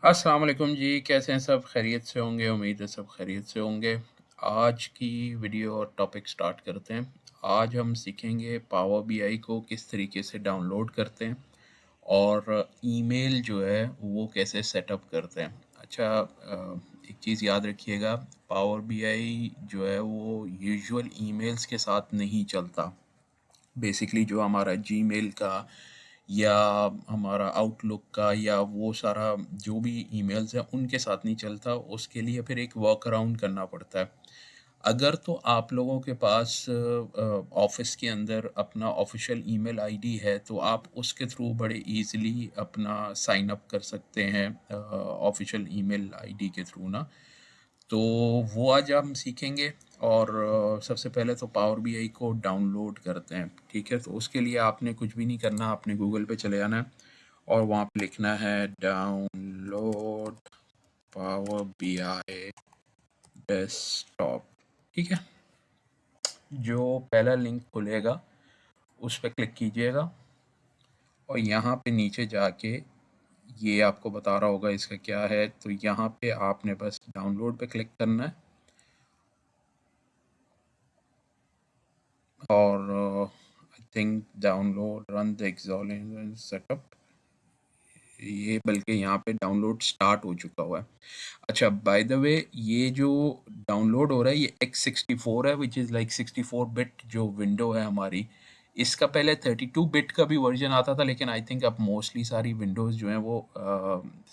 अस्सलाम वालेकुम जी, कैसे हैं सब? खैरियत से होंगे, उम्मीद है सब खैरियत से होंगे। आज की वीडियो और टॉपिक स्टार्ट करते हैं। आज हम सीखेंगे पावर बीआई को किस तरीके से डाउनलोड करते हैं और ईमेल जो है वो कैसे सेटअप करते हैं। अच्छा, एक चीज़ याद रखिएगा, पावर बीआई जो है वो यूजुअल ईमेल्स के साथ नहीं चलता। बेसिकली जो हमारा जीमेल का या हमारा आउटलुक का या वो सारा जो भी ईमेल्स हैं उनके साथ नहीं चलता, उसके लिए फिर एक वर्क अराउंड करना पड़ता है। अगर तो आप लोगों के पास ऑफिस के अंदर अपना ऑफिशियल ईमेल आईडी है तो आप उसके थ्रू बड़े इजीली अपना साइन अप कर सकते हैं ऑफिशियल ईमेल आईडी के थ्रू ना। तो वो आज हम सीखेंगे और सबसे पहले तो पावर बीआई को डाउनलोड करते हैं। ठीक है, तो उसके लिए आपने कुछ भी नहीं करना, आपने गूगल पे चले जाना है और वहाँ पे लिखना है डाउनलोड पावर बीआई डेस्कटॉप। ठीक है, जो पहला लिंक खुलेगा उस पर क्लिक कीजिएगा और यहाँ पे नीचे जाके ये आपको बता रहा होगा इसका क्या है, तो यहाँ पे आपने बस डाउनलोड पे क्लिक करना है और I think download run the एक्सॉलिन सेटअप, ये बल्कि यहाँ पे डाउनलोड स्टार्ट हो चुका हुआ है। अच्छा, बाय द वे ये जो डाउनलोड हो रहा है ये x64 है, विच इज़ लाइक 64 बिट जो विंडो है हमारी। इसका पहले 32 बिट का भी वर्जन आता था, लेकिन आई थिंक अब मोस्टली सारी विंडोज़ जो हैं वो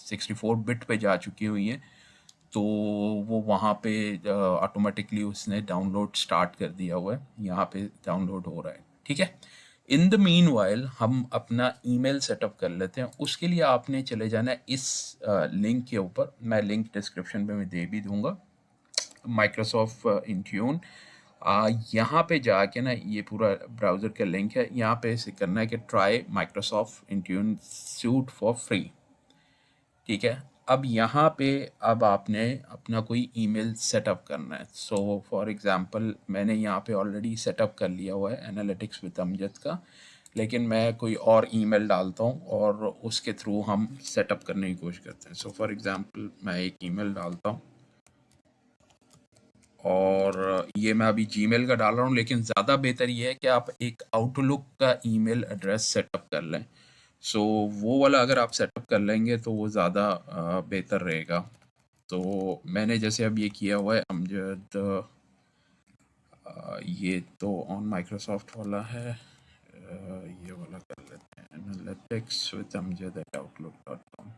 64 बिट पे जा चुकी हुई हैं, तो वो वहाँ पे ऑटोमेटिकली उसने डाउनलोड स्टार्ट कर दिया हुआ है, यहाँ पे डाउनलोड हो रहा है। ठीक है, इन द मीन वाइल हम अपना ईमेल सेटअप कर लेते हैं। उसके लिए आपने चले जाना है इस लिंक के ऊपर, मैं लिंक डिस्क्रिप्शन में मैं दे भी दूंगा, माइक्रोसॉफ्ट इंट्यून। यहाँ पे जाके ना ये पूरा ब्राउज़र का लिंक है, यहाँ पे इसे करना है कि try Microsoft Intune suit for free. ठीक है, अब यहाँ पे अब आपने अपना कोई ईमेल सेटअप करना है। सो फॉर एग्ज़ाम्पल मैंने यहाँ पे ऑलरेडी सेटअप कर लिया हुआ है एनालिटिक्स विद अमजद का, लेकिन मैं कोई और ईमेल डालता हूँ और उसके थ्रू हम सेटअप करने की कोशिश करते हैं। सो फॉर एग्ज़ाम्पल मैं एक ईमेल डालता हूँ और ये मैं अभी जीमेल का डाल रहा हूँ, लेकिन ज़्यादा बेहतर ये है कि आप एक आउटलुक का ईमेल एड्रेस सेटअप कर लें। सो वो वाला अगर आप सेटअप कर लेंगे तो वो ज़्यादा बेहतर रहेगा। तो मैंने जैसे अब ये किया हुआ है अमजद, ये तो ऑन माइक्रोसॉफ्ट वाला है, ये वाला कर लेते हैं analytics with Amjad at Outlook dot com.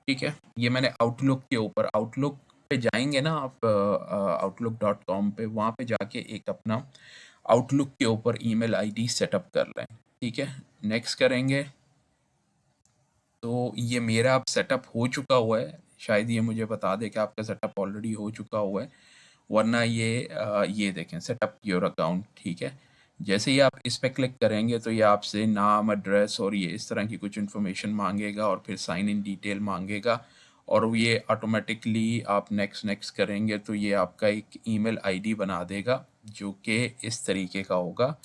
ठीक है, ये मैंने आउटलुक के ऊपर, आउटलुक पे जाएंगे ना आप आउटलुक डॉट कॉम पे, वहाँ पे जाके एक अपना आउटलुक के ऊपर ईमेल आईडी सेटअप कर लें। ठीक है, नेक्स्ट करेंगे तो ये मेरा अब सेटअप हो चुका हुआ है। शायद ये मुझे बता दे कि आपका सेटअप ऑलरेडी हो चुका हुआ है, वरना ये देखें सेटअप योर अकाउंट। ठीक है, जैसे ही आप इस पे क्लिक करेंगे तो ये आपसे नाम, एड्रेस और ये इस तरह की कुछ इन्फॉर्मेशन मांगेगा और फिर साइन इन डिटेल मांगेगा और ये ऑटोमेटिकली आप नेक्स्ट नेक्स्ट करेंगे तो ये आपका एक ईमेल आईडी बना देगा जो कि इस तरीके का होगा,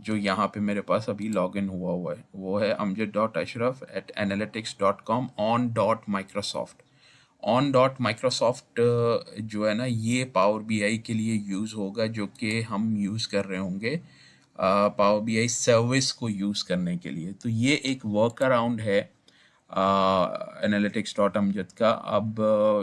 जो यहाँ पे मेरे पास अभी लॉगिन हुआ है। वो है amjad.ashraf@analytics.com on.microsoft। on.microsoft जो है ना ये पावर बीआई के लिए यूज़ होगा, जो कि हम यूज़ कर रहे होंगे पावर बीआई सर्विस को यूज़ करने के लिए। तो ये एक वर्क अराउंड है एनालिटिक्स डॉट अमजद का। अब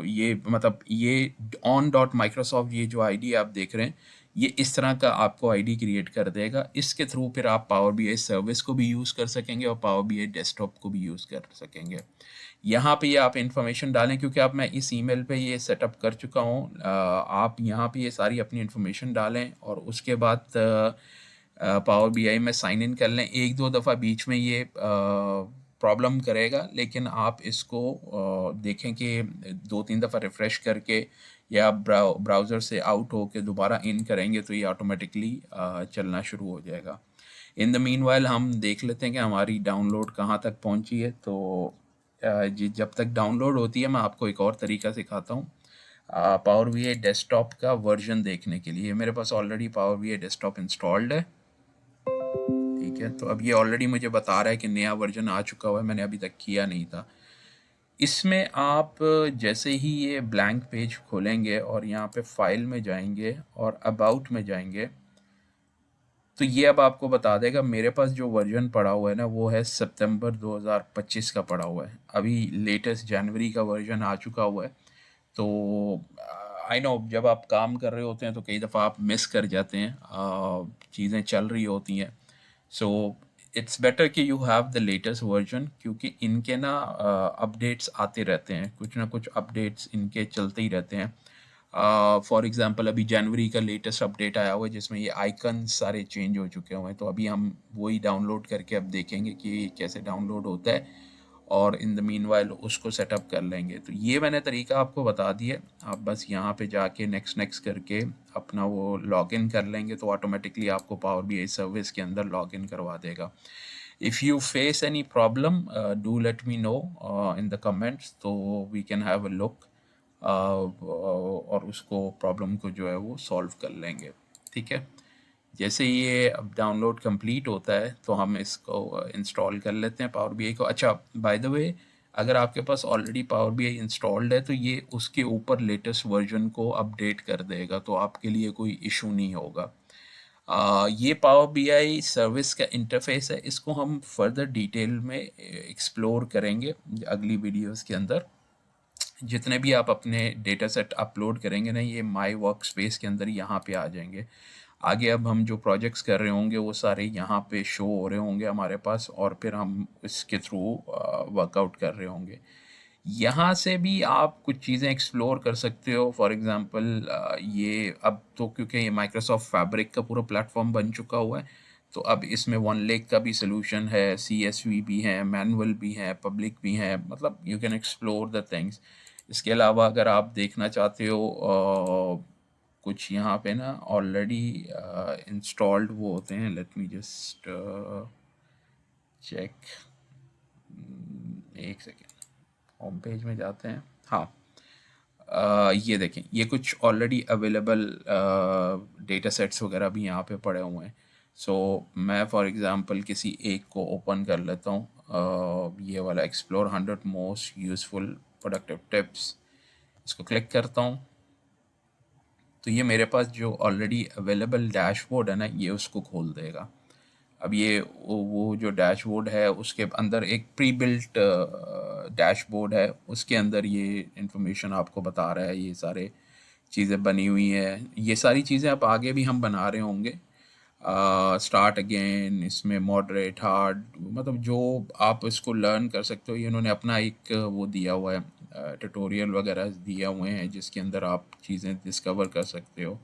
ये मतलब ये ऑन डॉट माइक्रोसॉफ्ट, ये जो आईडी आप देख रहे हैं ये इस तरह का आपको आईडी क्रिएट कर देगा। इसके थ्रू फिर आप पावर बीआई सर्विस को भी यूज़ कर सकेंगे और पावर बीआई डेस्कटॉप को भी यूज़ कर सकेंगे। यहाँ पे ये आप इन्फॉर्मेशन डालें, क्योंकि अब मैं इस ईमेल पे ये सेटअप कर चुका हूँ। आप यहाँ पे ये सारी अपनी इन्फॉर्मेशन डालें और उसके बाद पावर बीआई में साइन इन कर लें। एक दो दफ़ा बीच में ये प्रॉब्लम करेगा, लेकिन आप इसको देखें कि दो तीन दफ़ा रिफ़्रेश करके या ब्राउज़र से आउट होकर दोबारा इन करेंगे तो ये ऑटोमेटिकली चलना शुरू हो जाएगा। इन द मीनवाइल हम देख लेते हैं कि हमारी डाउनलोड कहाँ तक पहुँची है। तो जी, जब तक डाउनलोड होती है मैं आपको एक और तरीका सिखाता हूँ पावर बीआई डेस्कटॉप का वर्जन देखने के लिए। मेरे पास already power BI desktop installed है। ठीक है, तो अब ये ऑलरेडी मुझे बता रहा है कि नया वर्जन आ चुका हुआ है, मैंने अभी तक किया नहीं था। इसमें आप जैसे ही ये ब्लैंक पेज खोलेंगे और यहाँ पे फाइल में जाएंगे और अबाउट में जाएंगे, तो ये अब आपको बता देगा। मेरे पास जो वर्जन पड़ा हुआ है ना, वो है सितंबर 2025 का पड़ा हुआ है। अभी लेटेस्ट जनवरी का वर्जन आ चुका हुआ है। तो आई नो जब आप काम कर रहे होते हैं तो कई दफ़ा आप मिस कर जाते हैं, चीज़ें चल रही होती हैं। सो इट्स बेटर कि you have the latest version, क्योंकि इनके ना अपडेट्स आते रहते हैं, कुछ ना कुछ अपडेट्स इनके चलते ही रहते हैं। फॉर एग्जांपल अभी जनवरी का लेटेस्ट अपडेट आया हुआ है जिसमें ये आइकन सारे चेंज हो चुके हुए हैं, तो अभी हम वही डाउनलोड करके अब देखेंगे कि कैसे डाउनलोड होता है, और इन द मीनवाइल उसको सेटअप कर लेंगे। तो ये मैंने तरीका आपको बता दिया। आप बस यहाँ पे जाके नेक्स्ट नेक्स्ट करके अपना वो लॉगिन कर लेंगे तो ऑटोमेटिकली आपको पावर बीआई सर्विस के अंदर लॉगिन करवा देगा। If you face any problem do let me know in the comments, तो we can have a look और उसको प्रॉब्लम को जो है वो सॉल्व कर लेंगे। ठीक है, जैसे ये अब डाउनलोड कंप्लीट होता है तो हम इसको इंस्टॉल कर लेते हैं पावर बीआई को। अच्छा, बाय द वे, अगर आपके पास ऑलरेडी पावर बीआई इंस्टॉल्ड है तो ये उसके ऊपर लेटेस्ट वर्जन को अपडेट कर देगा, तो आपके लिए कोई इशू नहीं होगा। ये पावर बीआई सर्विस का इंटरफेस है, इसको हम फर्दर डिटेल में एक्सप्लोर करेंगे अगली वीडियोस के अंदर। जितने भी आप अपने डेटा सेट अपलोड करेंगे ना, ये माई वर्क स्पेस के अंदर यहाँ पे आ जाएंगे। आगे अब हम जो प्रोजेक्ट्स कर रहे होंगे वो सारे यहाँ पे शो हो रहे होंगे हमारे पास, और फिर हम इसके थ्रू वर्कआउट कर रहे होंगे। यहाँ से भी आप कुछ चीज़ें एक्सप्लोर कर सकते हो। फॉर एग्ज़ाम्पल ये अब तो क्योंकि ये माइक्रोसॉफ्ट फैब्रिक का पूरा प्लेटफॉर्म बन चुका हुआ है, तो अब इसमें वन लेक का भी सोल्यूशन है, CSV भी है, मैनुअल भी है, पब्लिक भी है, मतलब you can explore the things. इसके अलावा अगर आप देखना चाहते हो कुछ यहाँ पे ना ऑलरेडी इंस्टॉल्ड वो होते हैं, लेट मी जस्ट चेक, एक सेकेंड, होम पेज में जाते हैं। हाँ, ये देखें, ये कुछ ऑलरेडी अवेलेबल डेटा सेट्स वगैरह भी यहाँ पे पड़े हुए हैं। सो मैं फॉर एग्ज़ाम्पल किसी एक को ओपन कर लेता हूँ, ये वाला explore 100 most useful productive tips, इसको क्लिक करता हूँ। तो ये मेरे पास जो ऑलरेडी अवेलेबल डैशबोर्ड है ना, ये उसको खोल देगा। अब ये वो जो डैशबोर्ड है उसके अंदर एक प्री बिल्ट डैशबोर्ड है, उसके अंदर ये इन्फॉर्मेशन आपको बता रहा है, ये सारे चीज़ें बनी हुई हैं। ये सारी चीज़ें अब आगे भी हम बना रहे होंगे। स्टार्ट अगेन, इसमें मॉडरेट, हार्ड, मतलब जो आप इसको लर्न कर सकते हो। ये उन्होंने अपना एक वो दिया हुआ है, ट्यूटोरियल वगैरह दिए हुए हैं जिसके अंदर आप चीज़ें डिस्कवर कर सकते हो।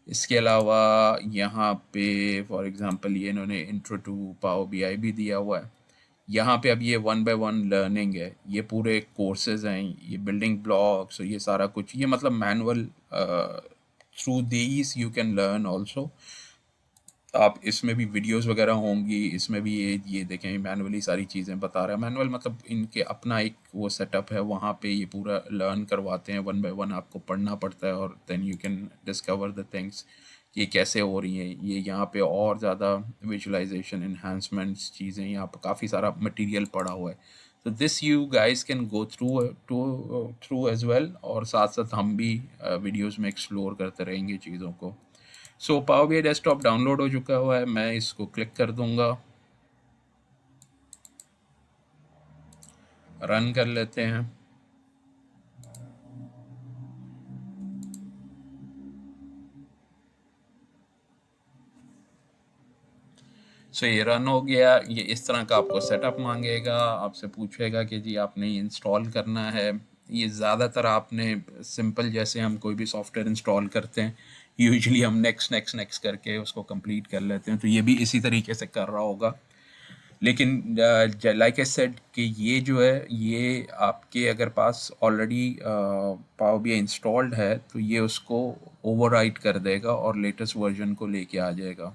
इसके अलावा यहाँ पे फॉर एग्ज़ाम्पल ये इन्होंने इंट्रो टू पावर बीआई भी दिया हुआ है। यहाँ पे अब ये 1 बाय 1 लर्निंग है, ये पूरे कोर्सेज हैं, ये बिल्डिंग ब्लॉक्स, ये सारा कुछ, ये मतलब manual, through these you can learn also. आप इसमें भी वीडियोस वगैरह होंगी, इसमें भी ये देखें मैनुअली सारी चीज़ें बता रहा है। मैनुअल मतलब इनके अपना एक वो सेटअप है, वहाँ पे ये पूरा लर्न करवाते हैं 1 बाय 1, आपको पढ़ना पड़ता है और then you can discover the things ये कैसे हो रही हैं। ये यहाँ पे और ज़्यादा विजुअलाइजेशन एनहांसमेंट्स चीज़ें, यहाँ पर काफ़ी सारा मटेरियल पड़ा हुआ है। तो this you guys can go through as well, और साथ साथ हम भी वीडियोज़ में एक्सप्लोर करते रहेंगे चीज़ों को। So power BI desktop download हो चुका हुआ है, मैं इसको क्लिक कर दूंगा, रन कर लेते हैं। सो ये रन हो गया। ये इस तरह का आपको सेटअप मांगेगा, आपसे पूछेगा कि जी आपने ये इंस्टॉल करना है। ये ज़्यादातर आपने सिंपल, जैसे हम कोई भी सॉफ्टवेयर इंस्टॉल करते हैं यूजुअली हम नेक्स्ट नेक्स्ट नेक्स्ट करके उसको कंप्लीट कर लेते हैं, तो ये भी इसी तरीके से कर रहा होगा। लेकिन लाइक आई सेड कि ये जो है, ये आपके अगर पास ऑलरेडी पावर बीआई इंस्टॉल्ड है तो ये उसको ओवरराइट कर देगा और लेटेस्ट वर्जन को लेके आ जाएगा।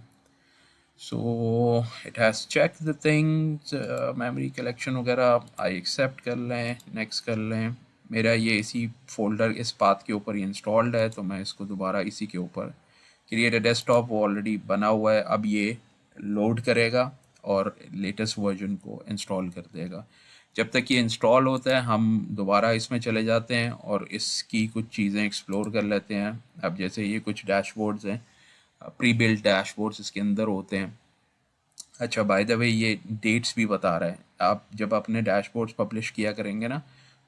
So it has check the things, memory collection वगैरह आई एक्सेप्ट कर लें, नेक्स्ट कर लें। मेरा ये इसी फोल्डर इस पाथ के ऊपर ही इंस्टॉल्ड है, तो मैं इसको दोबारा इसी के ऊपर क्रिएट अ डेस्कटॉप, वो ऑलरेडी बना हुआ है। अब ये लोड करेगा और लेटेस्ट वर्जन को इंस्टॉल कर देगा। जब तक ये इंस्टॉल होता है हम दोबारा इसमें चले जाते हैं और इसकी कुछ चीज़ें एक्सप्लोर कर लेते हैं। अब जैसे ये कुछ डैशबोर्ड्स हैं, प्री बिल्ट डैशबोर्ड्स इसके अंदर होते हैं। अच्छा, बाय द वे ये डेट्स भी बता रहा है। आप जब अपने डैशबोर्ड्स पब्लिश किया करेंगे ना,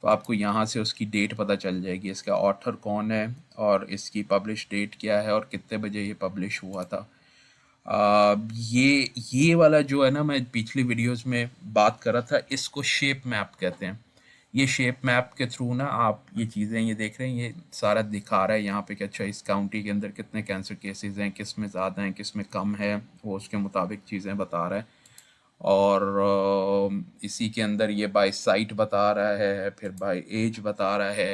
तो आपको यहाँ से उसकी डेट पता चल जाएगी, इसका ऑथर कौन है और इसकी पब्लिश डेट क्या है और कितने बजे ये पब्लिश हुआ था। ये वाला जो है ना, मैं पिछली वीडियोस में बात कर रहा था, इसको शेप मैप कहते हैं। ये शेप मैप के थ्रू ना आप ये चीज़ें ये देख रहे हैं, ये सारा दिखा रहा है यहाँ पे कि अच्छा इस काउंटी के अंदर कितने कैंसर केसेस हैं, किस में ज़्यादा हैं, किस में कम है, वो उसके मुताबिक चीज़ें बता रहा है। और इसी के अंदर ये बाय साइट बता रहा है, फिर बाय एज बता रहा है।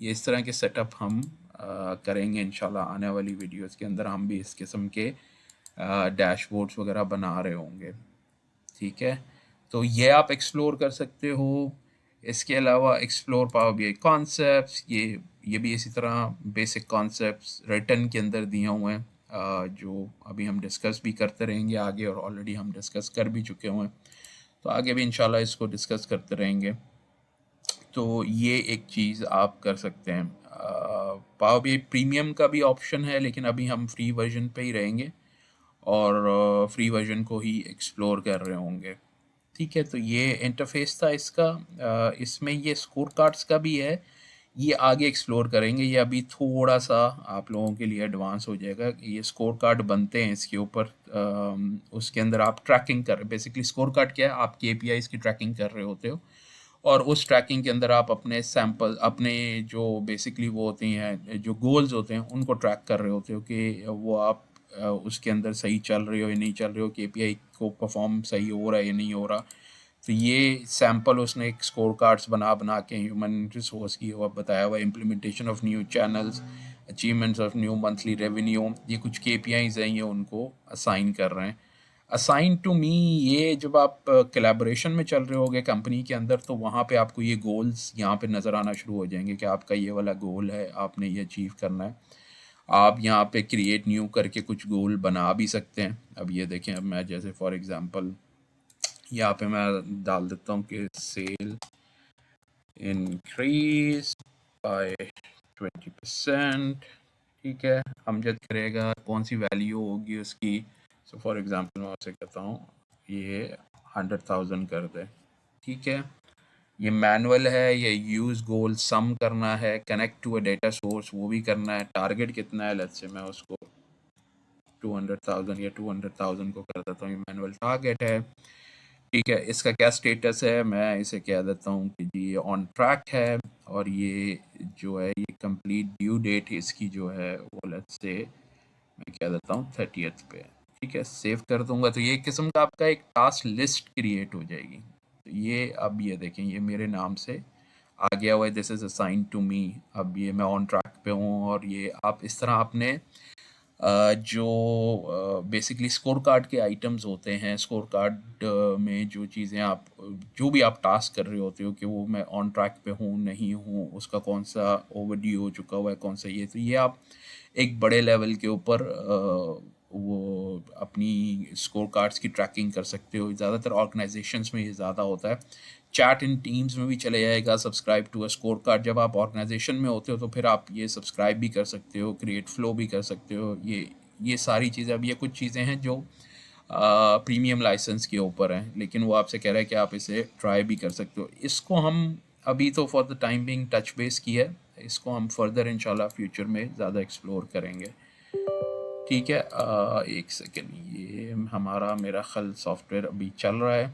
ये इस तरह के सेटअप हम करेंगे इंशाल्लाह। आने वाली वीडियोस के अंदर हम भी इस किस्म के डैशबोर्ड्स वगैरह बना रहे होंगे। ठीक है, तो ये आप एक्सप्लोर कर सकते हो। इसके अलावा एक्सप्लोर पावर बीआई कॉन्सेप्ट्स, ये भी इसी तरह बेसिक कॉन्सेप्ट्स रिटर्न के अंदर दिए हुए हैं, जो अभी हम डिस्कस भी करते रहेंगे आगे, और ऑलरेडी हम डिस्कस कर भी चुके हुए हैं, तो आगे भी इंशाल्लाह इसको डिस्कस करते रहेंगे। तो ये एक चीज़ आप कर सकते हैं। पावर बीआई प्रीमियम का भी ऑप्शन है, लेकिन अभी हम फ्री वर्जन पे ही रहेंगे और फ्री वर्जन को ही एक्सप्लोर कर रहे होंगे। ठीक है, तो ये इंटरफेस था इसका। इसमें ये स्कोर कार्ड्स का भी है, ये आगे एक्सप्लोर करेंगे। ये अभी थोड़ा सा आप लोगों के लिए एडवांस हो जाएगा। ये स्कोर कार्ड बनते हैं इसके ऊपर, उसके अंदर आप ट्रैकिंग कर, बेसिकली स्कोर कार्ड क्या है, आप केपीआईज की ट्रैकिंग कर रहे होते हो, और उस ट्रैकिंग के अंदर आप अपने सैंपल, अपने जो बेसिकली वो होती हैं जो गोल्स होते हैं, उनको ट्रैक कर रहे होते हो कि वो आप उसके अंदर सही चल रहे हो या नहीं चल रहे हो, केपीआई को परफॉर्म सही हो रहा है या नहीं हो रहा। तो ये सैंपल उसने एक स्कोर कार्ड्स बना बना के ह्यूमन रिसोर्स की हुआ बताया हुआ, implementation of new channels, achievements of new monthly revenue, ये कुछ केपीआईज हैं, ये उनको असाइन कर रहे हैं। असाइन टू मी, ये जब आप कोलैबोरेशन में चल रहे होगे कंपनी के अंदर, तो वहाँ पे आपको ये गोल्स यहाँ पे नज़र आना शुरू हो जाएंगे कि आपका ये वाला गोल है, आपने ये अचीव करना है। आप यहाँ पे क्रिएट न्यू करके कुछ गोल बना भी सकते हैं। अब ये देखें, अब मैं जैसे फॉर एग्जांपल यहाँ पे मैं डाल देता हूँ कि सेल इंक्रीज बाय 20%। ठीक है, अमजद करेगा, कौन सी वैल्यू होगी उसकी। सो फॉर एग्जांपल मैं उससे कहता हूँ ये 100,000 कर दे। ठीक है, ये मैनुअल है, ये यूज़ गोल सम करना है, connect to a data source वो भी करना है, टारगेट कितना है, लेट्स से मैं उसको 200,000 या 200,000 को कर देता हूँ, ये मैनुअल टारगेट है। ठीक है, इसका क्या स्टेटस है, मैं इसे कह देता हूँ कि जी ये ऑन ट्रैक है, और ये जो है ये कंप्लीट ड्यू डेट इसकी जो है वो लेट्स से मैं कह देता हूँ 30th पे। ठीक है, सेव कर दूंगा, तो ये एक किस्म का आपका एक टास्क लिस्ट क्रिएट हो जाएगी। तो ये अब ये देखें, ये मेरे नाम से आ गया हुआ है, this is assign to me. अब ये मैं ऑन ट्रैक पे हूँ, और ये आप इस तरह अपने जो बेसिकली स्कोर कार्ड के आइटम्स होते हैं, स्कोर कार्ड में जो चीज़ें आप, जो भी आप टास्क कर रहे होते हो कि वो मैं ऑन ट्रैक पे हूँ नहीं हूँ, उसका कौन सा ओवरड्यू हो चुका हुआ है, कौन सा ये, तो ये आप एक बड़े लेवल के ऊपर वो अपनी स्कोर कार्ड्स की ट्रैकिंग कर सकते हो। ज़्यादातर ऑर्गेनाइजेशंस में ये ज़्यादा होता है, चैट इन टीम्स में भी चले जाएगा subscribe to a scorecard. जब आप ऑर्गेनाइजेशन में होते हो तो फिर आप ये सब्सक्राइब भी कर सकते हो, क्रिएट फ्लो भी कर सकते हो। ये सारी चीज़ें, अब ये कुछ चीज़ें हैं जो प्रीमियम लाइसेंस के ऊपर हैं, लेकिन वो आपसे कह रहा है कि आप इसे ट्राई भी कर सकते हो। इसको हम अभी तो for the time being touch base की है, इसको हम फर्दर इंशाल्लाह फ्यूचर में ज़्यादा एक्सप्लोर करेंगे। ठीक है, एक सेकेंड, ये हमारा मेरा खल सॉफ्टवेयर अभी चल रहा है,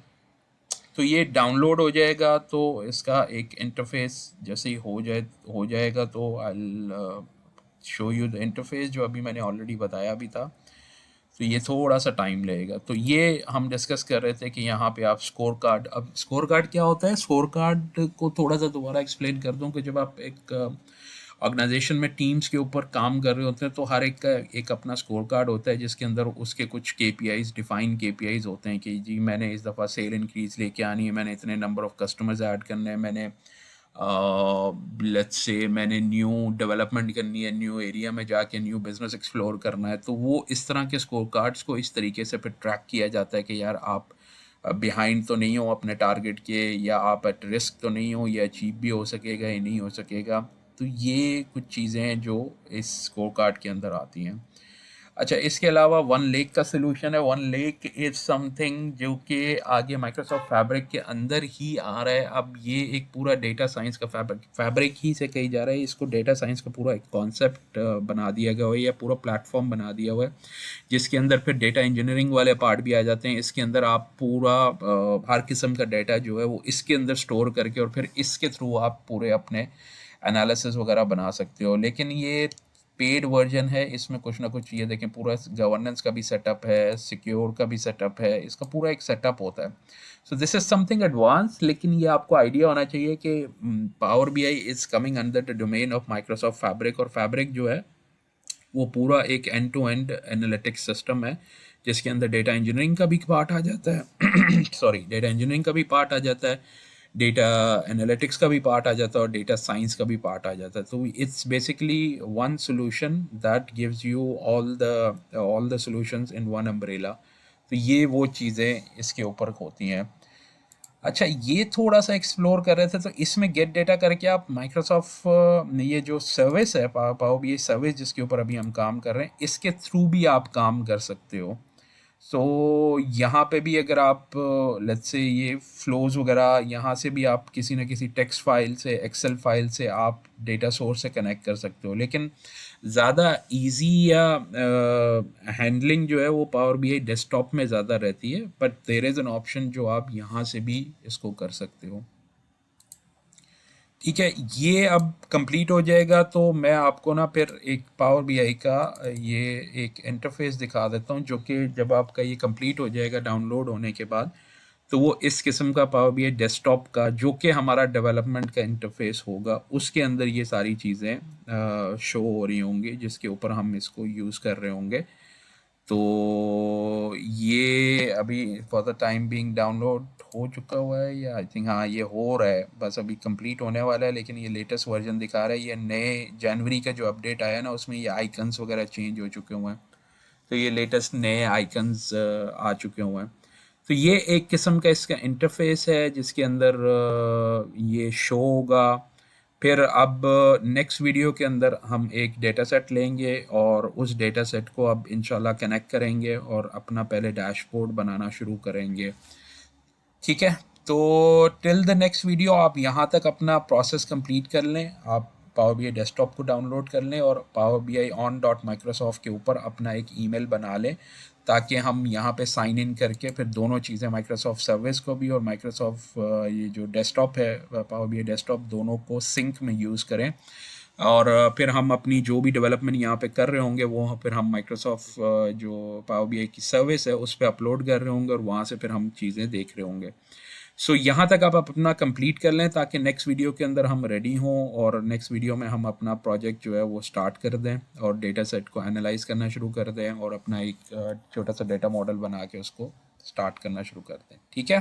तो ये डाउनलोड हो जाएगा, तो इसका एक इंटरफेस जैसे ही हो जाएगा तो I show you the interface, जो अभी मैंने ऑलरेडी बताया भी था। तो ये थोड़ा सा टाइम लगेगा। तो ये हम डिस्कस कर रहे थे कि यहाँ पे आप स्कोर कार्ड, अब स्कोर कार्ड क्या होता है, स्कोर कार्ड को थोड़ा सा दोबारा एक्सप्लेन कर दूं कि जब आप एक ऑर्गेनाइजेशन में टीम्स के ऊपर काम कर रहे होते हैं, तो हर एक का एक अपना स्कोर कार्ड होता है, जिसके अंदर उसके कुछ केपीआईज, डिफाइंड केपीआईज होते हैं कि जी मैंने इस दफ़ा सेल इंक्रीज लेके आनी है, मैंने इतने नंबर ऑफ कस्टमर्स ऐड करने हैं, मैंने लेट्स से मैंने न्यू डेवलपमेंट करनी है, न्यू एरिया में जाके न्यू बिजनेस एक्सप्लोर करना है। तो वो इस तरह के स्कोर कार्ड्स को इस तरीके से फिर ट्रैक किया जाता है कि यार आप बिहाइंड तो नहीं हो अपने टारगेट के, या आप एट रिस्क तो नहीं हो, या अचीव भी हो सकेगा या नहीं हो सकेगा। तो ये कुछ चीज़ें हैं जो इस स्कोर कार्ड के अंदर आती हैं। अच्छा, इसके अलावा वन लेक का सोल्यूशन है। वन लेक इज समथिंग जो कि आगे माइक्रोसॉफ्ट फैब्रिक के अंदर ही आ रहा है। अब ये एक पूरा डेटा साइंस का फैब्रिक ही से कही जा रहा है, इसको डेटा साइंस का पूरा एक कॉन्सेप्ट बना दिया गया है, या पूरा प्लेटफॉर्म बना दिया हुआ है, जिसके अंदर फिर डेटा इंजीनियरिंग वाले पार्ट भी आ जाते हैं। इसके अंदर आप पूरा हर किस्म का डेटा जो है वो इसके अंदर स्टोर करके और फिर इसके थ्रू आप पूरे अपने एनालिसिस वगैरह बना सकते हो। लेकिन ये पेड वर्जन है, इसमें कुछ ना कुछ ये देखें, पूरा गवर्नेंस का भी सेटअप है, सिक्योर का भी सेटअप है, इसका पूरा एक सेटअप होता है। So this is something advance, लेकिन ये आपको आइडिया होना चाहिए कि Power B I is coming under the domain of Microsoft Fabric. और फैब्रिक जो है वो पूरा एक end to end analytics system है, जिसके अंदर डेटा इंजीनियरिंग का भी पार्ट आ जाता है सॉरी, डेटा इंजीनियरिंग का भी पार्ट आ जाता है, डेटा एनालिटिक्स का भी पार्ट आ जाता है, और डेटा साइंस का भी पार्ट आ जाता है। तो it's basically one solution that gives you all the solutions in one umbrella. तो ये वो चीज़ें इसके ऊपर होती हैं। अच्छा, ये थोड़ा सा एक्सप्लोर कर रहे थे, तो इसमें गेट डेटा करके आप माइक्रोसॉफ्ट ये जो सर्विस है पावर बीआई सर्विस जिसके ऊपर अभी हम काम कर रहे हैं, इसके थ्रू भी आप काम कर सकते हो। सो यहाँ पे भी अगर आप लेट्स से ये फ्लोज वगैरह, यहाँ से भी आप किसी न किसी टेक्स्ट फाइल से, एक्सेल फाइल से आप डेटा सोर्स से कनेक्ट कर सकते हो। लेकिन ज़्यादा इजी या हैंडलिंग जो है वो पावर बीआई डेस्कटॉप में ज़्यादा रहती है, but there is an option जो आप यहाँ से भी इसको कर सकते हो। ठीक है, ये अब कंप्लीट हो जाएगा तो मैं आपको ना फिर एक पावर बीआई का ये एक इंटरफेस दिखा देता हूँ, जो कि जब आपका ये कंप्लीट हो जाएगा डाउनलोड होने के बाद, तो वो इस किस्म का पावर बीआई डेस्कटॉप का, जो कि हमारा डेवलपमेंट का इंटरफेस होगा, उसके अंदर ये सारी चीज़ें शो हो रही होंगी, जिसके ऊपर हम इसको यूज़ कर रहे होंगे। तो ये अभी for the time being download हो चुका हुआ है, या आई थिंक हाँ ये हो रहा है, बस अभी कंप्लीट होने वाला है। लेकिन ये लेटेस्ट वर्जन दिखा रहा है, ये नए जनवरी का जो अपडेट आया ना, उसमें ये आइकन्स वगैरह चेंज हो चुके हुए हैं। तो ये लेटेस्ट नए आइकन्स आ चुके हुए हैं। तो ये एक किस्म का इसका इंटरफेस है, जिसके अंदर ये शो होगा। फिर अब नेक्स्ट वीडियो के अंदर हम एक डेटा सेट लेंगे और उस डेटा सेट को अब इंशाल्लाह कनेक्ट करेंगे और अपना पहले डैशबोर्ड बनाना शुरू करेंगे। ठीक है, तो टिल द नेक्स्ट वीडियो आप यहाँ तक अपना प्रोसेस कंप्लीट कर लें। आप पावर बी आई डेस्कटॉप को डाउनलोड कर लें और Power B I on dot Microsoft के ऊपर अपना एक ईमेल बना लें, ताकि हम यहाँ पे साइन इन करके फिर दोनों चीज़ें, माइक्रोसॉफ्ट सर्विस को भी और माइक्रोसॉफ्ट ये जो डेस्कटॉप है पावर बी आई डेस्कटॉप, दोनों को सिंक में यूज़ करें। और फिर हम अपनी जो भी डेवलपमेंट यहाँ पे कर रहे होंगे वो फिर हम माइक्रोसॉफ्ट जो पावर बी आई की सर्विस है उस पर अपलोड कर रहे होंगे, और वहाँ से फिर हम चीज़ें देख रहे होंगे। सो यहाँ तक आप अपना कंप्लीट कर लें, ताकि नेक्स्ट वीडियो के अंदर हम रेडी हों और नेक्स्ट वीडियो में हम अपना प्रोजेक्ट जो है वो स्टार्ट कर दें और डेटा सेट को एनालाइज करना शुरू कर दें और अपना एक छोटा सा डेटा मॉडल बना के उसको स्टार्ट करना शुरू कर दें। ठीक है,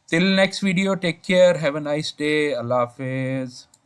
till next video, take care, have a nice day, अल्लाह हाफिज़।